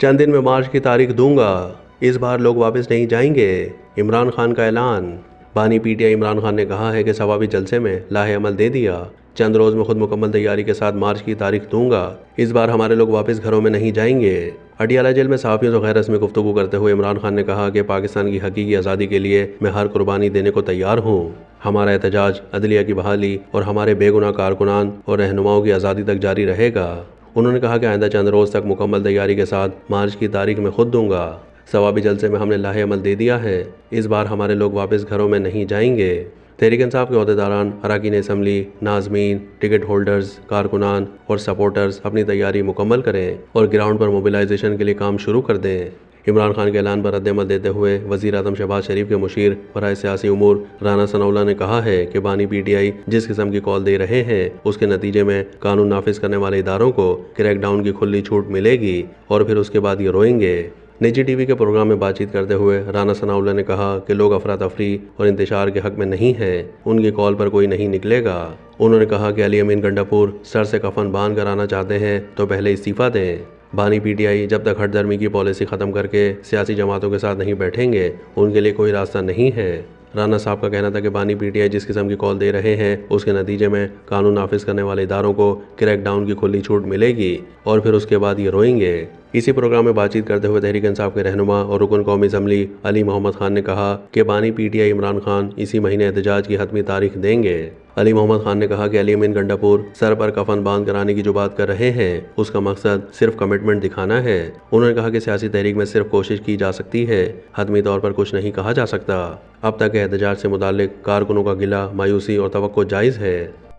चंद दिन में मार्च की तारीख दूंगा, इस बार लोग वापस नहीं जाएंगे, इमरान खान का ऐलान। बानी पीटीआई इमरान खान ने कहा है कि सवाबी जलसे में लाहे अमल दे दिया, चंद रोज में खुद मुकम्मल तैयारी के साथ मार्च की तारीख दूंगा, इस बार हमारे लोग वापस घरों में नहीं जाएंगे। अडियाला जेल में सहाफियों से गैर रस्मी गुफ्तगू करते हुए इमरान खान ने कहा कि पाकिस्तान की हकीकी आज़ादी के लिए मैं हर कुर्बानी देने को तैयार हूँ। हमारा एहतजाज, अदलिया की बहाली और हमारे बेगुनाह कारकुनान और रहनुमाओं की आज़ादी तक जारी रहेगा। उन्होंने कहा कि आइंदा चंद रोज तक मुकम्मल तैयारी के साथ मार्च की तारीख में खुद दूंगा। सवाबी जलसे में हमने लाहे अमल दे दिया है, इस बार हमारे लोग वापस घरों में नहीं जाएंगे। तहरीक इंसाफ के अहदेदारान, अरकान असम्बली, नाजमीन, टिकट होल्डर्स, कारकुनान और सपोर्टर्स अपनी तैयारी मुकम्मल करें और ग्राउंड पर मोबिलाइजेशन के लिए काम शुरू कर दें। इमरान खान के ऐलान पर रद्दअमल देते हुए वज़ीर आज़म शहबाज शरीफ के मुशीर बराए सियासी उमूर राना सनाउल्लाह ने कहा है कि बानी पीटीआई जिस किस्म की कॉल दे रहे हैं उसके नतीजे में कानून नाफिज करने वाले इदारों को क्रैकडाउन की खुली छूट मिलेगी और फिर उसके बाद ये रोएंगे। निजी टीवी के प्रोग्राम में बातचीत करते हुए राना सनाउल्लाह ने कहा कि लोग अफरा तफरी और इंतशार के हक में नहीं हैं, उनकी कॉल पर कोई नहीं निकलेगा। उन्होंने कहा कि अली अमीन गंडापुर सर से कफन बांध कर आना चाहते हैं तो पहले इस्तीफा दें। बानी पीटीआई जब तक हट दर्मी की पॉलिसी ख़त्म करके सियासी जमातों के साथ नहीं बैठेंगे उनके लिए कोई रास्ता नहीं है। राना साहब का कहना था कि बानी पीटीआई जिस किस्म की कॉल दे रहे हैं उसके नतीजे में कानून नाफिज करने वाले इदारों को क्रैकडाउन की खुली छूट मिलेगी और फिर उसके बाद ये रोएंगे। इसी प्रोग्राम में बातचीत करते हुए तहरीक इंसाफ के रहनुमा और रुकन कौमी असम्बली अली मोहम्मद खान ने कहा कि बानी पीटीआई इमरान खान इसी महीने एहतजाज की हतमी तारीख देंगे। अली मोहम्मद खान ने कहा कि अली अमीन गंडापुर सर पर कफन बांध कराने की जो बात कर रहे हैं उसका मकसद सिर्फ कमिटमेंट दिखाना है। उन्होंने कहा कि सियासी तहरीक में सिर्फ कोशिश की जा सकती है, हतमी तौर पर कुछ नहीं कहा जा सकता। अब तक एहतजाज से मुताल्लिक कारकुनों का गिला, मायूसी और तवक्को जायज़ है।